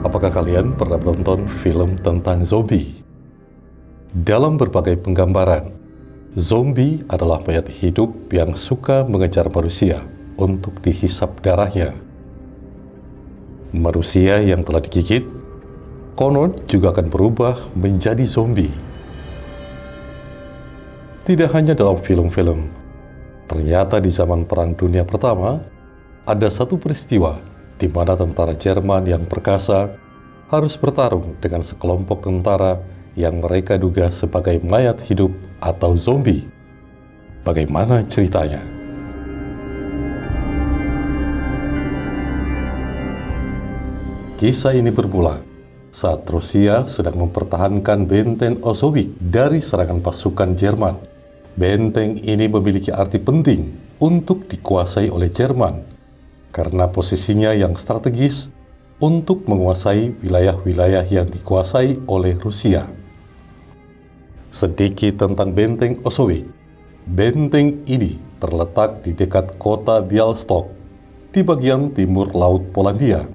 Apakah kalian pernah menonton film tentang zombie? Dalam berbagai penggambaran, zombie adalah mayat hidup yang suka mengejar manusia untuk dihisap darahnya. Manusia yang telah digigit, konon juga akan berubah menjadi zombie. Tidak hanya dalam film-film, ternyata di zaman Perang Dunia Pertama, ada satu peristiwa di mana tentara Jerman yang perkasa harus bertarung dengan sekelompok tentara yang mereka duga sebagai mayat hidup atau zombie. Bagaimana ceritanya? Kisah ini bermula saat Rusia sedang mempertahankan benteng Auschwitz dari serangan pasukan Jerman. Benteng ini memiliki arti penting untuk dikuasai oleh Jerman karena posisinya yang strategis untuk menguasai wilayah-wilayah yang dikuasai oleh Rusia. Sedikit tentang benteng Auschwitz. Benteng ini terletak di dekat kota Białystok, di bagian timur Laut Polandia.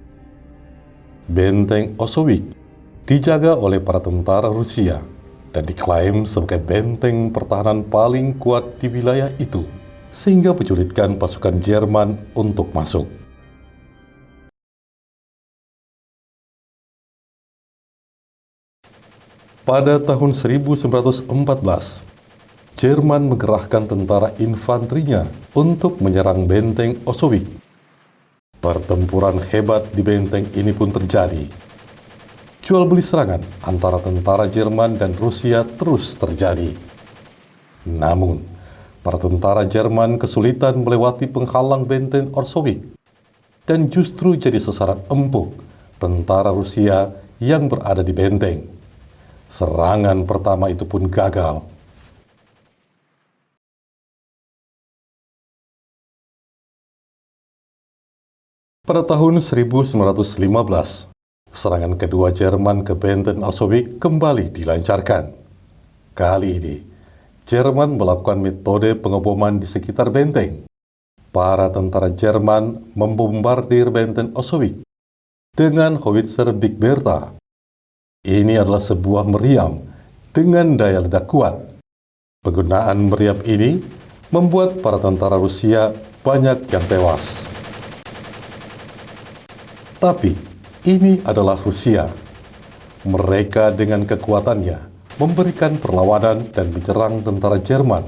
Benteng Auschwitz dijaga oleh para tentara Rusia dan diklaim sebagai benteng pertahanan paling kuat di wilayah itu, sehingga menyulitkan pasukan Jerman untuk masuk. Pada tahun 1914, Jerman mengerahkan tentara infanterinya untuk menyerang benteng Auschwitz. Pertempuran hebat di benteng ini pun terjadi. Jual beli serangan antara tentara Jerman dan Rusia terus terjadi. Namun, para tentara Jerman kesulitan melewati penghalang benteng Auschwitz dan justru jadi sasaran empuk tentara Rusia yang berada di benteng. Serangan pertama itu pun gagal. Pada tahun 1915, serangan kedua Jerman ke benteng Auschwitz kembali dilancarkan. Kali ini, Jerman melakukan metode pengeboman di sekitar benteng. Para tentara Jerman membombardir benteng Auschwitz dengan howitzer Big Bertha. Ini adalah sebuah meriam dengan daya ledak kuat. Penggunaan meriam ini membuat para tentara Rusia banyak yang tewas. Tapi ini adalah Rusia. Mereka dengan kekuatannya memberikan perlawanan dan menyerang tentara Jerman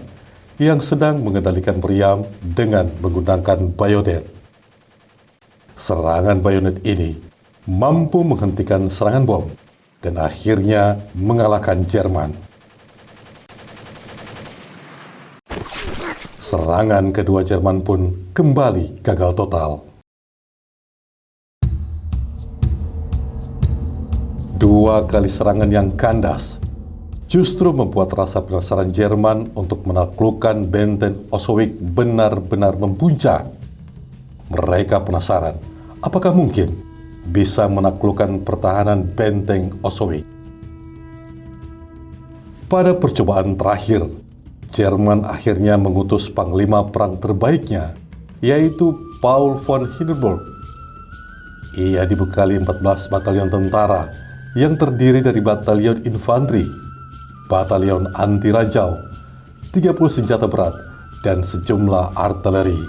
yang sedang mengendalikan meriam dengan menggunakan bayonet. Serangan bayonet ini mampu menghentikan serangan bom dan akhirnya mengalahkan Jerman. Serangan kedua Jerman pun kembali gagal total. Dua kali serangan yang kandas justru membuat rasa penasaran Jerman untuk menaklukkan benteng Auschwitz benar-benar mempuncak. Mereka penasaran, apakah mungkin bisa menaklukkan pertahanan benteng Auschwitz. Pada percobaan terakhir, Jerman akhirnya mengutus panglima perang terbaiknya, yaitu Paul von Hindenburg. Ia dibekali 14 batalion tentara yang terdiri dari batalion infanteri, batalion anti rajau, 30 senjata berat, dan sejumlah artileri.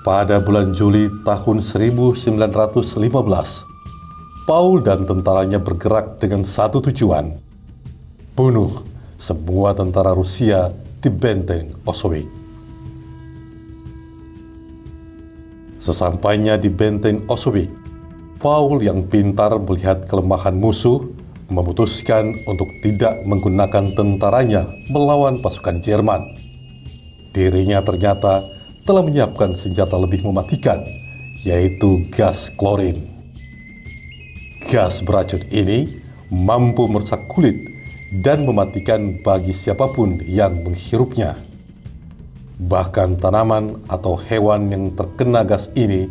Pada bulan Juli tahun 1915, Paul dan tentaranya bergerak dengan satu tujuan: bunuh semua tentara Rusia di benteng Auschwitz. Sesampainya di benteng Auschwitz, Paul yang pintar melihat kelemahan musuh memutuskan untuk tidak menggunakan tentaranya melawan pasukan Jerman. Dirinya ternyata telah menyiapkan senjata lebih mematikan, yaitu gas klorin. Gas beracun ini mampu merusak kulit dan mematikan bagi siapapun yang menghirupnya. Bahkan tanaman atau hewan yang terkena gas ini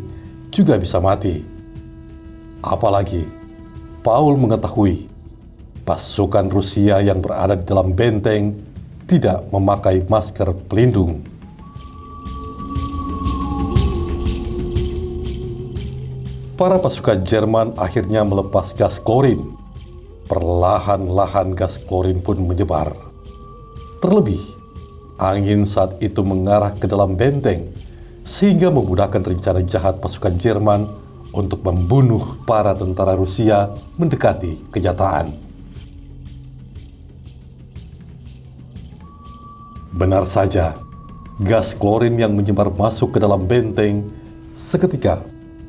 juga bisa mati. Apalagi, Paul mengetahui pasukan Rusia yang berada di dalam benteng tidak memakai masker pelindung. Para pasukan Jerman akhirnya melepas gas klorin. Perlahan-lahan gas klorin pun menyebar. Terlebih, angin saat itu mengarah ke dalam benteng, sehingga memudahkan rencana jahat pasukan Jerman untuk membunuh para tentara Rusia mendekati kenyataan. Benar saja, gas klorin yang menyebar masuk ke dalam benteng, seketika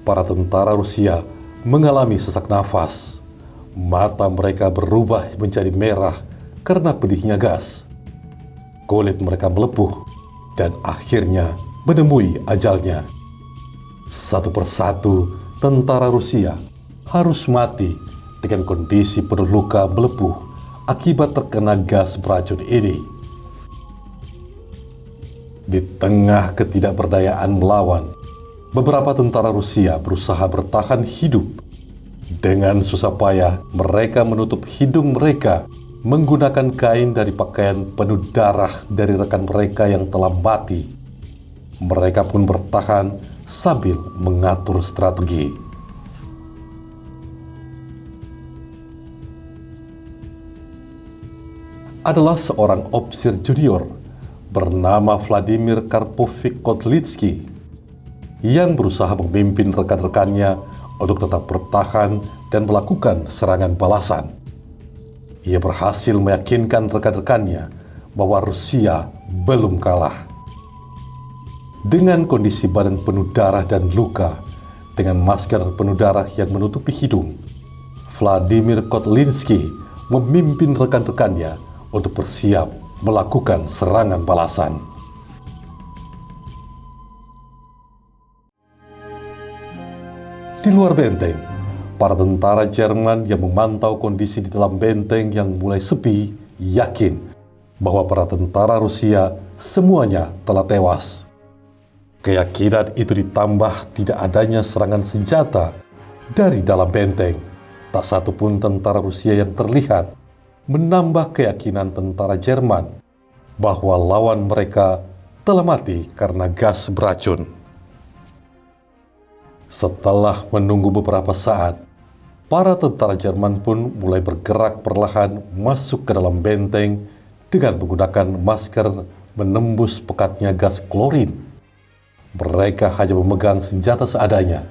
para tentara Rusia mengalami sesak nafas. Mata mereka berubah menjadi merah karena pedihnya gas. Kulit mereka melepuh dan akhirnya menemui ajalnya. Satu persatu tentara Rusia harus mati dengan kondisi penuh luka melepuh akibat terkena gas beracun ini. Di tengah ketidakberdayaan melawan, beberapa tentara Rusia berusaha bertahan hidup. Dengan susah payah, mereka menutup hidung mereka menggunakan kain dari pakaian penuh darah dari rekan mereka yang telah mati. Mereka pun bertahan sambil mengatur strategi. Adalah seorang ofisir junior bernama Vladimir Karpovich Kotlitsky yang berusaha memimpin rekan-rekannya untuk tetap bertahan dan melakukan serangan balasan. Ia berhasil meyakinkan rekan-rekannya bahwa Rusia belum kalah. Dengan kondisi badan penuh darah dan luka, dengan masker penuh darah yang menutupi hidung, Vladimir Kotlitsky memimpin rekan-rekannya untuk bersiap melakukan serangan balasan. Di luar benteng, para tentara Jerman yang memantau kondisi di dalam benteng yang mulai sepi yakin bahwa para tentara Rusia semuanya telah tewas. Keyakinan itu ditambah tidak adanya serangan senjata dari dalam benteng. Tak satu pun tentara Rusia yang terlihat, menambah keyakinan tentara Jerman bahwa lawan mereka telah mati karena gas beracun. Setelah menunggu beberapa saat, para tentara Jerman pun mulai bergerak perlahan masuk ke dalam benteng dengan menggunakan masker menembus pekatnya gas klorin. Mereka hanya memegang senjata seadanya.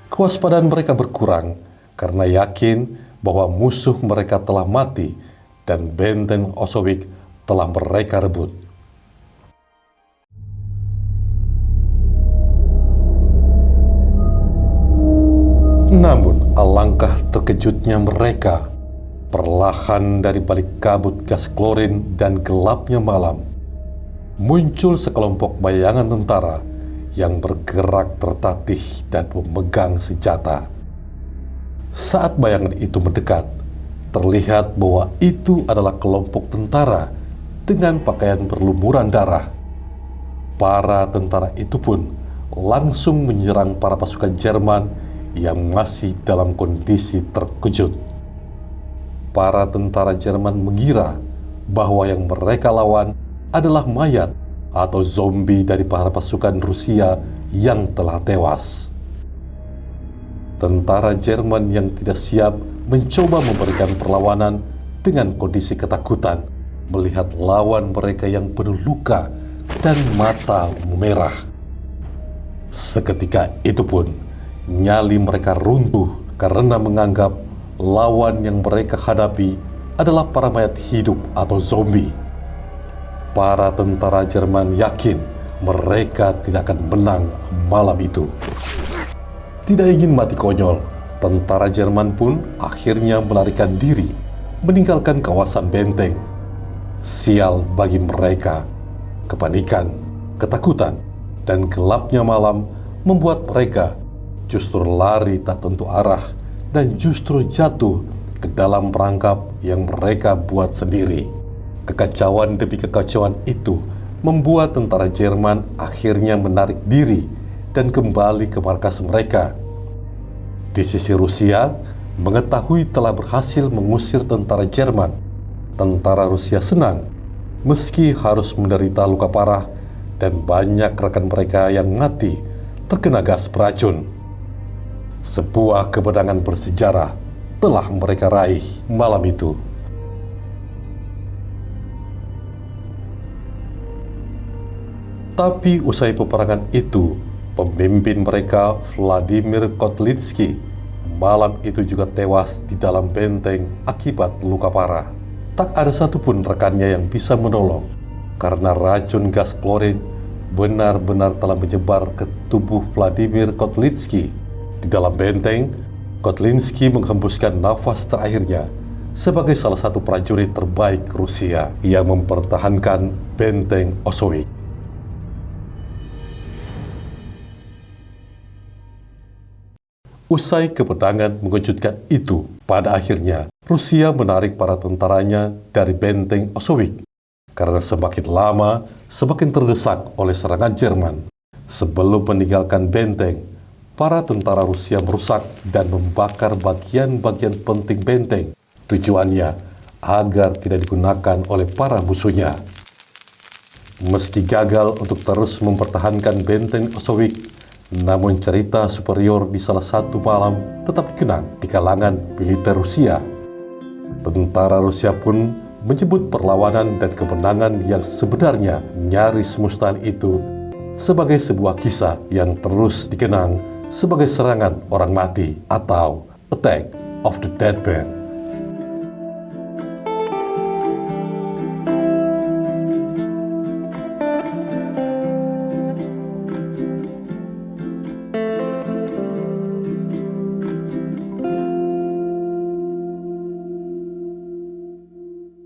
Kewaspadaan mereka berkurang karena yakin bahwa musuh mereka telah mati dan benteng Auschwitz telah mereka rebut. Namun alangkah terkejutnya mereka, perlahan dari balik kabut gas klorin dan gelapnya malam, muncul sekelompok bayangan tentara yang bergerak tertatih dan memegang senjata. Saat bayangan itu mendekat, terlihat bahwa itu adalah kelompok tentara dengan pakaian berlumuran darah. Para tentara itu pun langsung menyerang para pasukan Jerman yang masih dalam kondisi terkejut. Para tentara Jerman mengira bahwa yang mereka lawan adalah mayat atau zombie dari para pasukan Rusia yang telah tewas. Tentara Jerman yang tidak siap mencoba memberikan perlawanan dengan kondisi ketakutan melihat lawan mereka yang penuh luka dan mata memerah. Seketika itu pun nyali mereka runtuh karena menganggap lawan yang mereka hadapi adalah para mayat hidup atau zombie. Para tentara Jerman yakin mereka tidak akan menang malam itu. Tidak ingin mati konyol, tentara Jerman pun akhirnya melarikan diri, meninggalkan kawasan benteng. Sial bagi mereka, kepanikan, ketakutan, dan gelapnya malam membuat mereka justru lari tak tentu arah dan justru jatuh ke dalam perangkap yang mereka buat sendiri. Kekacauan demi kekacauan itu membuat tentara Jerman akhirnya menarik diri dan kembali ke markas mereka. Di sisi Rusia, mengetahui telah berhasil mengusir tentara Jerman, tentara Rusia senang, meski harus menderita luka parah dan banyak rekan mereka yang mati terkena gas beracun. Sebuah kemenangan bersejarah telah mereka raih malam itu. Tapi usai peperangan itu, pemimpin mereka Vladimir Kotlinski malam itu juga tewas di dalam benteng akibat luka parah. Tak ada satupun rekannya yang bisa menolong karena racun gas klorin benar-benar telah menyebar ke tubuh Vladimir Kotlinski. Di dalam benteng, Kotlinski menghembuskan nafas terakhirnya sebagai salah satu prajurit terbaik Rusia yang mempertahankan benteng Auschwitz. Usai kemenangan mengejutkan itu, pada akhirnya Rusia menarik para tentaranya dari benteng Auschwitz karena semakin lama semakin terdesak oleh serangan Jerman. Sebelum meninggalkan benteng, para tentara Rusia merusak dan membakar bagian-bagian penting benteng. Tujuannya agar tidak digunakan oleh para musuhnya. Meski gagal untuk terus mempertahankan benteng Auschwitz, namun cerita superior di salah satu malam tetap dikenang di kalangan militer Rusia. Tentara Rusia pun menyebut perlawanan dan kemenangan yang sebenarnya nyaris mustahil itu sebagai sebuah kisah yang terus dikenang sebagai serangan orang mati atau Attack of the Dead Man.